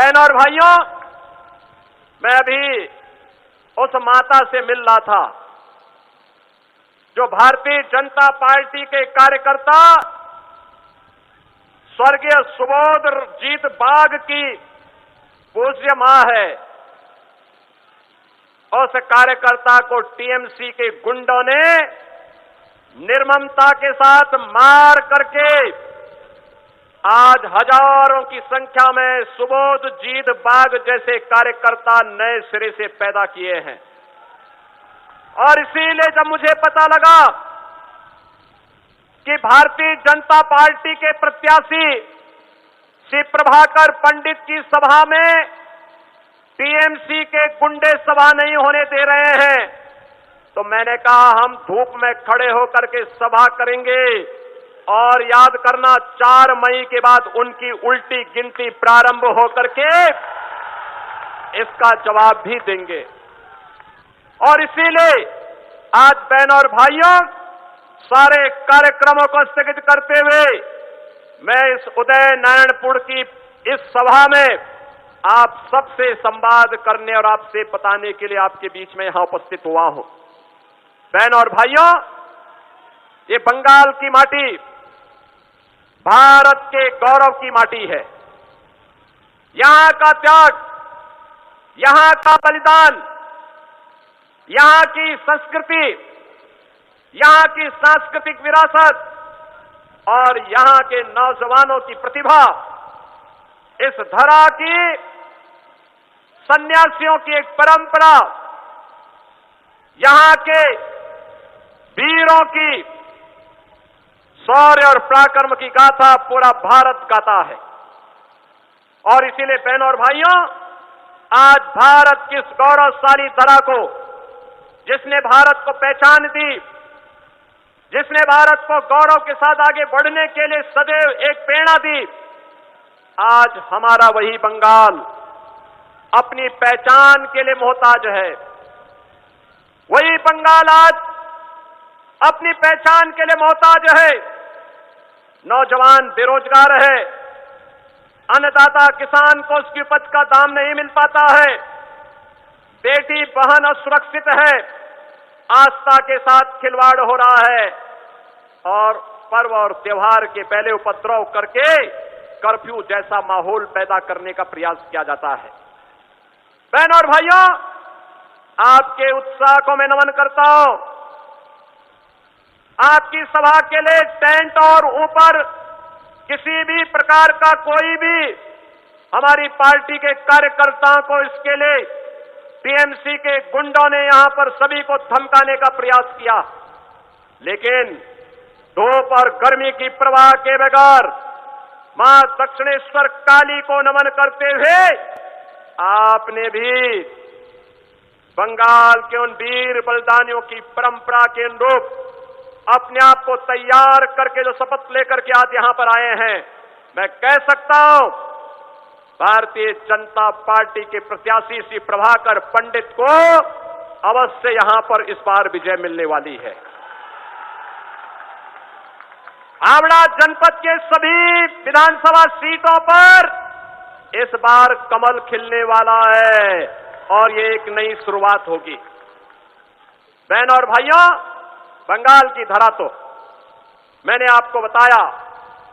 बहनों और भाइयों, मैं अभी उस माता से मिल रहा था जो भारतीय जनता पार्टी के कार्यकर्ता स्वर्गीय सुबोधजीत बाग की पूज्य मां है। उस कार्यकर्ता को टीएमसी के गुंडों ने निर्ममता के साथ मार करके आज हजारों की संख्या में सुबोधजीत बाग जैसे कार्यकर्ता नए सिरे से पैदा किए हैं। और इसीलिए जब मुझे पता लगा कि भारतीय जनता पार्टी के प्रत्याशी श्री प्रभाकर पंडित की सभा में टीएमसी के गुंडे सभा नहीं होने दे रहे हैं, तो मैंने कहा हम धूप में खड़े होकर के सभा करेंगे और याद करना 4 मई के बाद उनकी उल्टी गिनती प्रारंभ होकर के इसका जवाब भी देंगे। और इसीलिए आज बहनों और भाइयों, सारे कार्यक्रमों को स्थगित करते हुए मैं इस उदय नारायणपुर की इस सभा में आप सबसे संवाद करने और आपसे बताने के लिए आपके बीच में यहां उपस्थित हुआ हूं। बहनों और भाइयों, ये बंगाल की माटी भारत के गौरव की माटी है। यहां का त्याग, यहां का बलिदान, यहां की संस्कृति, यहां की सांस्कृतिक विरासत और यहां के नौजवानों की प्रतिभा, इस धरा की सन्यासियों की एक परंपरा, यहां के वीरों की शौर्य और पराक्रम की गाथा पूरा भारत गाता है। और इसीलिए बहनों और भाइयों, आज भारत की इस गौरवशाली धरा को, जिसने भारत को पहचान दी, जिसने भारत को गौरव के साथ आगे बढ़ने के लिए सदैव एक प्रेरणा दी, आज हमारा वही बंगाल अपनी पहचान के लिए मोहताज है। वही बंगाल आज अपनी पहचान के लिए मोहताज है। नौजवान बेरोजगार है, अन्नदाता किसान को उसकी उपज का दाम नहीं मिल पाता है, बेटी बहन असुरक्षित है, आस्था के साथ खिलवाड़ हो रहा है और पर्व और त्योहार के पहले उपद्रव करके कर्फ्यू जैसा माहौल पैदा करने का प्रयास किया जाता है। बहनों और भाइयों, आपके उत्साह को मैं नमन करता हूं। आपकी सभा के लिए टेंट और ऊपर किसी भी प्रकार का कोई भी हमारी पार्टी के कार्यकर्ताओं को इसके लिए टीएमसी के गुंडों ने यहां पर सभी को धमकाने का प्रयास किया, लेकिन धूप और गर्मी की परवाह के बगैर मां दक्षिणेश्वर काली को नमन करते हुए आपने भी बंगाल के उन वीर बलिदानियों की परंपरा के अनुरूप अपने आप को तैयार करके जो शपथ लेकर के आज यहां पर आए हैं, मैं कह सकता हूं भारतीय जनता पार्टी के प्रत्याशी श्री प्रभाकर पंडित को अवश्य यहां पर इस बार विजय मिलने वाली है। हावड़ा जनपद के सभी विधानसभा सीटों पर इस बार कमल खिलने वाला है और ये एक नई शुरुआत होगी। बहनों और भाइयों, बंगाल की धरा तो मैंने आपको बताया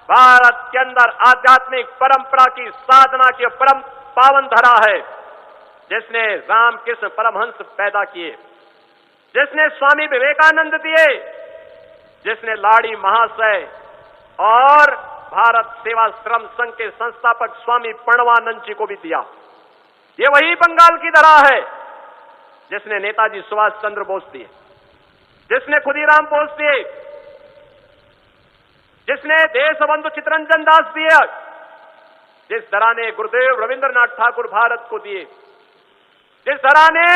भारत के अंदर आध्यात्मिक परंपरा की साधना की परम पावन धरा है, जिसने रामकृष्ण परमहंस पैदा किए, जिसने स्वामी विवेकानंद दिए, जिसने लाड़ी महाशय और भारत सेवाश्रम संघ के संस्थापक स्वामी प्रणवानंद जी को भी दिया। ये वही बंगाल की धरा है जिसने नेताजी सुभाष चंद्र बोस दिए, जिसने खुदीराम बोस दिए, जिसने देशबंधु चित्तरंजन दास दिए, जिस धरा ने गुरुदेव रविंद्रनाथ ठाकुर भारत को दिए, जिस धरा ने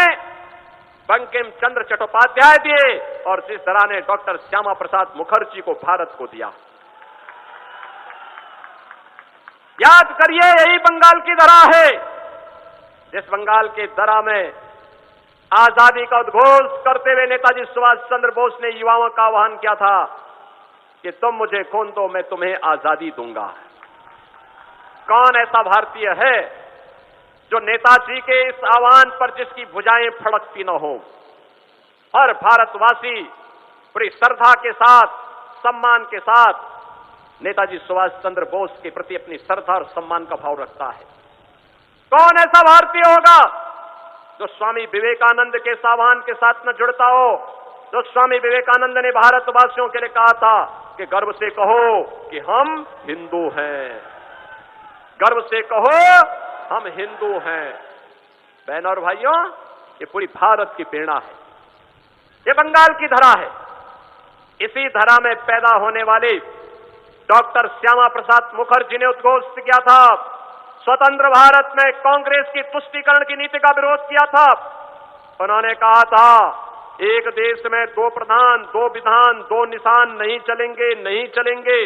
बंकिम चंद्र चट्टोपाध्याय दिए और जिस धरा ने डॉक्टर श्यामा प्रसाद मुखर्जी को भारत को दिया। याद करिए, यही बंगाल की धरा है जिस बंगाल के धरा में आजादी का उद्घोष करते हुए नेताजी सुभाष चंद्र बोस ने युवाओं का आह्वान किया था कि तुम मुझे खून दो, मैं तुम्हें आजादी दूंगा। कौन ऐसा भारतीय है जो नेताजी के इस आह्वान पर जिसकी भुजाएं फड़कती न हो। हर भारतवासी पूरी श्रद्धा के साथ, सम्मान के साथ नेताजी सुभाष चंद्र बोस के प्रति अपनी श्रद्धा और सम्मान का भाव रखता है। कौन ऐसा भारतीय होगा जो स्वामी विवेकानंद के इस आह्वान के साथ न जुड़ता हो? जो स्वामी विवेकानंद ने भारतवासियों के लिए कहा था कि गर्व से कहो कि हम हिंदू हैं, गर्व से कहो हम हिंदू हैं। बहनों और भाइयों, ये पूरी भारत की प्रेरणा है, ये बंगाल की धरा है। इसी धरा में पैदा होने वाले डॉक्टर श्यामा प्रसाद मुखर्जी ने उद्घोषित किया था, स्वतंत्र भारत में कांग्रेस की तुष्टीकरण की नीति का विरोध किया था। उन्होंने कहा था, एक देश में दो प्रधान, दो विधान, दो निशान नहीं चलेंगे, नहीं चलेंगे।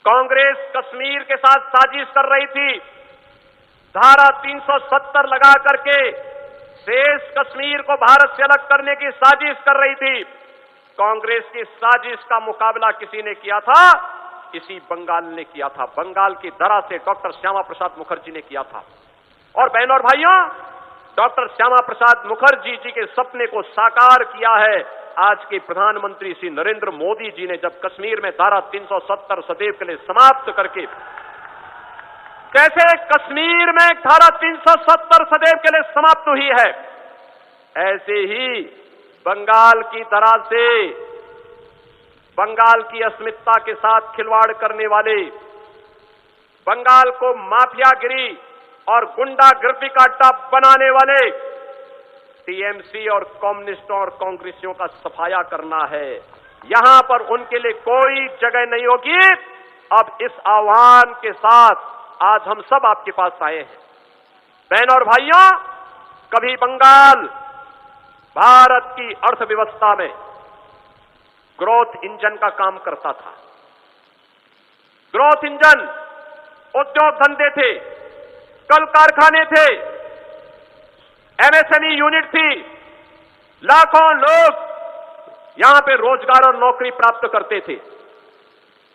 कांग्रेस कश्मीर के साथ साजिश कर रही थी, धारा 370 लगा करके शेष कश्मीर को भारत से अलग करने की साजिश कर रही थी। कांग्रेस की साजिश का मुकाबला किसी ने किया था? इसी बंगाल ने किया था। बंगाल की धरा से डॉक्टर श्यामा प्रसाद मुखर्जी ने किया था। और बहनों और भाइयों, डॉक्टर श्यामा प्रसाद मुखर्जी जी के सपने को साकार किया है आज के प्रधानमंत्री श्री नरेंद्र मोदी जी ने, जब कश्मीर में धारा 370 सदैव के लिए समाप्त करके, कैसे कश्मीर में धारा 370 सदैव के लिए समाप्त हुई है, ऐसे ही बंगाल की धरा से बंगाल की अस्मिता के साथ खिलवाड़ करने वाले, बंगाल को माफियागिरी और गुंडागर्दी का अड्डा बनाने वाले टीएमसी और कम्युनिस्टों और कांग्रेसियों का सफाया करना है। यहां पर उनके लिए कोई जगह नहीं होगी। अब इस आह्वान के साथ आज हम सब आपके पास आए हैं। बहनों और भाइयों, कभी बंगाल भारत की अर्थव्यवस्था में ग्रोथ इंजन का काम करता था। ग्रोथ इंजन, उद्योग धंधे थे, कल कारखाने थे, एमएसएमई यूनिट थी, लाखों लोग यहां पे रोजगार और नौकरी प्राप्त करते थे।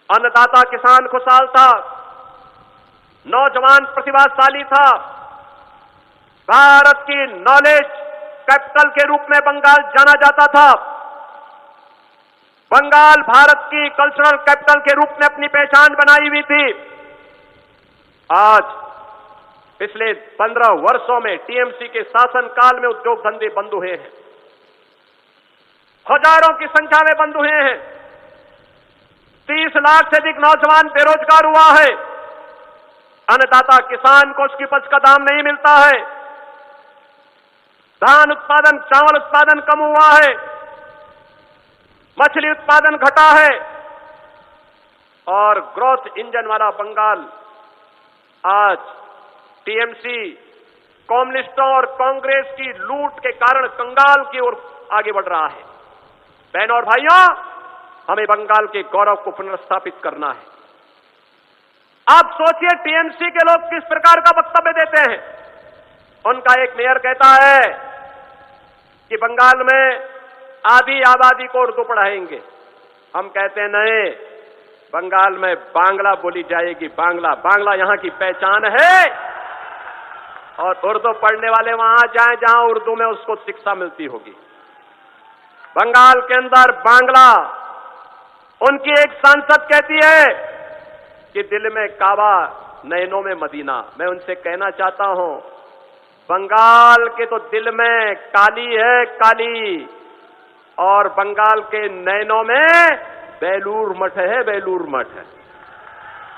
अन्नदाता किसान खुशहाल था, नौजवान प्रतिभाशाली था। भारत की नॉलेज कैपिटल के रूप में बंगाल जाना जाता था। बंगाल भारत की कल्चरल कैपिटल के रूप में अपनी पहचान बनाई हुई थी। आज पिछले 15 वर्षों में टीएमसी के शासनकाल में उद्योग धंधे बंद हुए हैं, हजारों की संख्या में बंद हुए हैं। 30 लाख से अधिक नौजवान बेरोजगार हुआ है। अन्नदाता किसान को उसकी उपज का दाम नहीं मिलता है। धान उत्पादन, चावल उत्पादन कम हुआ है। मछली उत्पादन घटा है। और ग्रोथ इंजन वाला बंगाल आज टीएमसी, कम्युनिस्टों और कांग्रेस की लूट के कारण कंगाल की ओर आगे बढ़ रहा है। बहनों और भाइयों, हमें बंगाल के गौरव को पुनर्स्थापित करना है। आप सोचिए, टीएमसी के लोग किस प्रकार का वक्तव्य देते हैं। उनका एक मेयर कहता है कि बंगाल में आधी आबादी को उर्दू पढ़ाएंगे। हम कहते हैं नहीं, बंगाल में बांग्ला बोली जाएगी। बांग्ला यहां की पहचान है, और उर्दू पढ़ने वाले वहां जाएं जहां उर्दू में उसको शिक्षा मिलती होगी। बंगाल के अंदर बांग्ला, उनकी एक सांसद कहती है कि दिल में काबा, नैनों में मदीना। मैं उनसे कहना चाहता हूं, बंगाल के तो दिल में काली है, काली, और बंगाल के नैनों में बेलूर मठ है, बेलूर मठ है।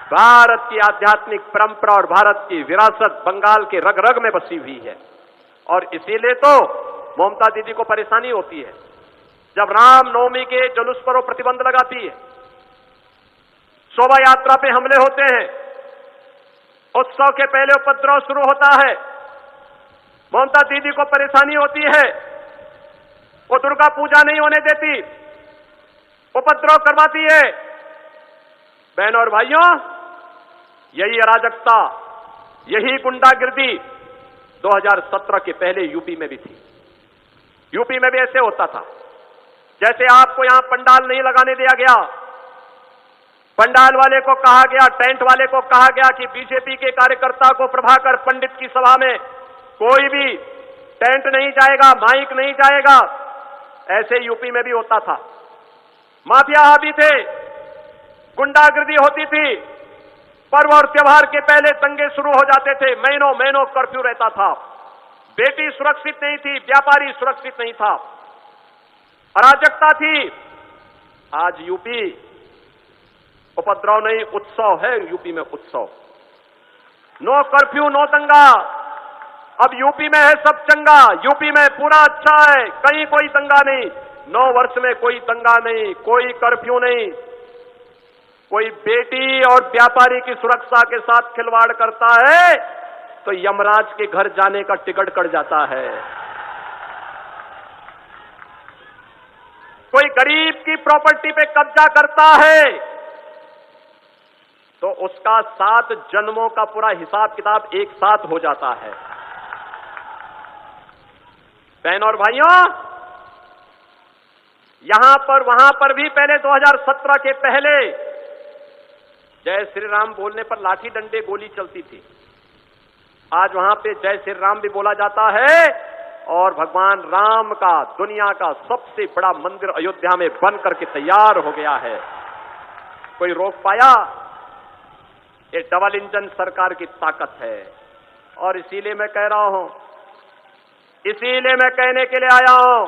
भारत की आध्यात्मिक परंपरा और भारत की विरासत बंगाल के रग रग में बसी हुई है। और इसीलिए तो ममता दीदी को परेशानी होती है जब रामनवमी के जुलूस पर वो प्रतिबंध लगाती है, शोभा यात्रा पे हमले होते हैं, उत्सव के पहले उपद्रव शुरू होता है। ममता दीदी को परेशानी होती है, वो दुर्गा पूजा नहीं होने देती, उपद्रव करवाती है। बहनों और भाइयों, यही अराजकता, यही गुंडागिर्दी 2017 के पहले यूपी में भी थी। यूपी में भी ऐसे होता था। जैसे आपको यहां पंडाल नहीं लगाने दिया गया, पंडाल वाले को कहा गया, टेंट वाले को कहा गया कि बीजेपी के कार्यकर्ता को प्रभाकर पंडित की सभा में कोई भी टेंट नहीं जाएगा, माइक नहीं जाएगा। ऐसे यूपी में भी होता था। माफिया हावी थे, गुंडागर्दी होती थी, पर्व और त्योहार के पहले दंगे शुरू हो जाते थे, महीनों महीनों कर्फ्यू रहता था, बेटी सुरक्षित नहीं थी, व्यापारी सुरक्षित नहीं था, अराजकता थी। आज यूपी उपद्रव नहीं, उत्सव है। यूपी में उत्सव, नो कर्फ्यू नो दंगा। अब यूपी में है सब चंगा, यूपी में पूरा अच्छा है, कहीं कोई दंगा नहीं, 9 वर्ष में कोई दंगा नहीं, कोई कर्फ्यू नहीं। कोई बेटी और व्यापारी की सुरक्षा के साथ खिलवाड़ करता है तो यमराज के घर जाने का टिकट कट जाता है। कोई गरीब की प्रॉपर्टी पे कब्जा करता है तो उसका 7 जन्मों का पूरा हिसाब किताब एक साथ हो जाता है। बहनों और भाइयों, यहां पर वहां पर भी पहले 2017 के पहले जय श्री राम बोलने पर लाठी डंडे गोली चलती थी। आज वहां पे जय श्री राम भी बोला जाता है और भगवान राम का दुनिया का सबसे बड़ा मंदिर अयोध्या में बन करके तैयार हो गया है। कोई रोक पाया? ये डबल इंजन सरकार की ताकत है। और इसीलिए मैं कह रहा हूं, इसीलिए मैं कहने के लिए आया हूं,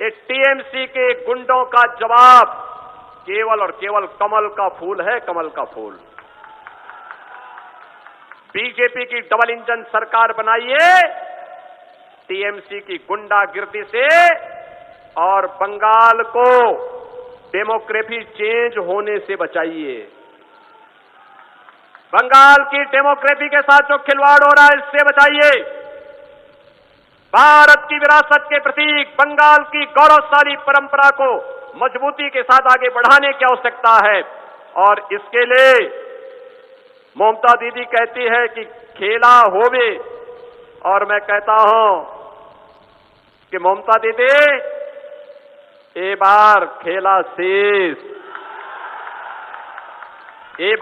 ये टीएमसी के गुंडों का जवाब केवल और केवल कमल का फूल है, कमल का फूल। बीजेपी की डबल इंजन सरकार बनाइए टीएमसी की गुंडागिर्दी से और बंगाल को डेमोक्रेसी चेंज होने से बचाइए। बंगाल की डेमोक्रेसी के साथ जो खिलवाड़ हो रहा है इससे बचाइए। भारत की विरासत के प्रतीक बंगाल की गौरवशाली परंपरा को मजबूती के साथ आगे बढ़ाने की आवश्यकता है। और इसके लिए ममता दीदी कहती है कि खेला होवे, और मैं कहता हूं कि ममता दीदी ए बार खेला शेष, ए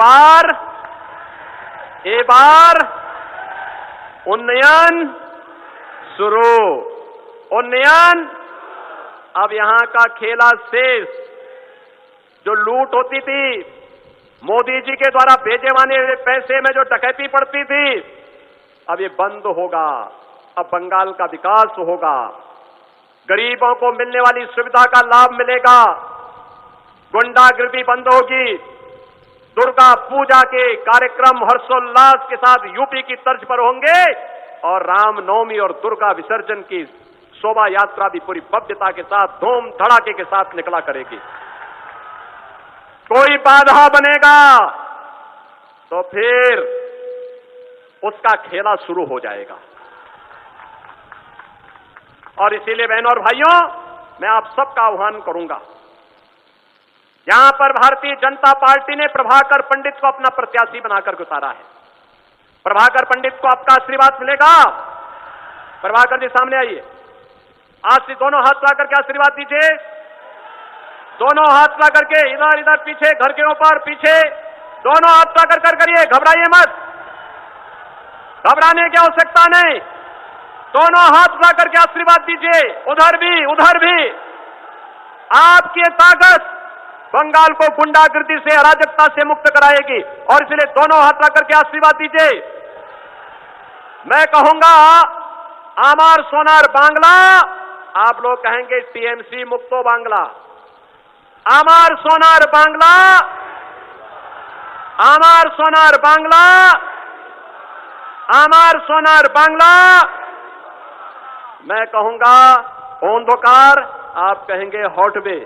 बार उन्नयन शुरू, उन्नयन। अब यहां का खेला शेष। जो लूट होती थी, मोदी जी के द्वारा भेजे वाले पैसे में जो डकैती पड़ती थी, अब ये बंद होगा। अब बंगाल का विकास होगा, गरीबों को मिलने वाली सुविधा का लाभ मिलेगा, गुंडागिर्दी बंद होगी, दुर्गा पूजा के कार्यक्रम हर्षोल्लास के साथ यूपी की तर्ज पर होंगे और रामनवमी और दुर्गा विसर्जन की शोभा यात्रा भी पूरी भव्यता के साथ धूम धड़ाके के साथ निकला करेगी। कोई बाधा बनेगा तो फिर उसका खेला शुरू हो जाएगा। और इसीलिए बहनों और भाइयों, मैं आप सबका आह्वान करूंगा, यहां पर भारतीय जनता पार्टी ने प्रभाकर पंडित को अपना प्रत्याशी बनाकर उतारा है। प्रभाकर पंडित को आपका आशीर्वाद मिलेगा। प्रभाकर जी सामने आइए, आज से दोनों हाथ ला करके आशीर्वाद दीजिए। दोनों हाथ ला करके, इधर इधर पीछे, घर के ऊपर पीछे, दोनों हाथ ला कर करिए, घबराइए मत, घबराने की आवश्यकता नहीं। दोनों हाथ ला करके आशीर्वाद दीजिए, उधर भी। आपकी ताकत बंगाल को गुंडागिर्दी से, अराजकता से मुक्त कराएगी और इसलिए दोनों हाथ ला करके आशीर्वाद दीजिए। मैं कहूंगा आमार सोनार बांग्ला, आप लोग कहेंगे टीएमसी मुक्तो बांग्ला। आमार सोनार बांग्ला, आमार सोनार बांग्ला, आमार सोनार बांग्ला। मैं कहूंगा अंधकार, आप कहेंगे हटवे।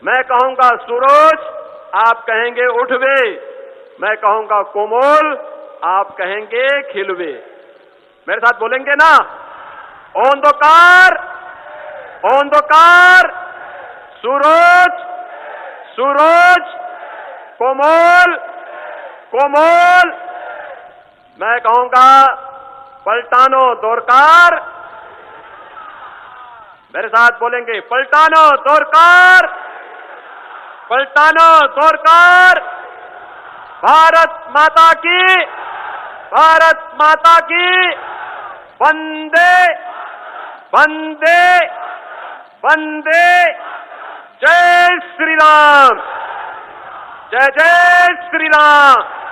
मैं कहूंगा सूरज, आप कहेंगे उठवे। मैं कहूंगा कोमल, आप कहेंगे खिलवे। मेरे साथ बोलेंगे ना? अंधकार, अंधकार, सूरज, सूरज, कोमल, कोमल। मैं कहूंगा पलटानो दोरकार। मेरे साथ बोलेंगे पलटानो दोरकार, पलटानं तोडकर. भारत माता की, भारत माता की. वंदे वंदे वंदे. जय श्री राम. जय जय श्री राम.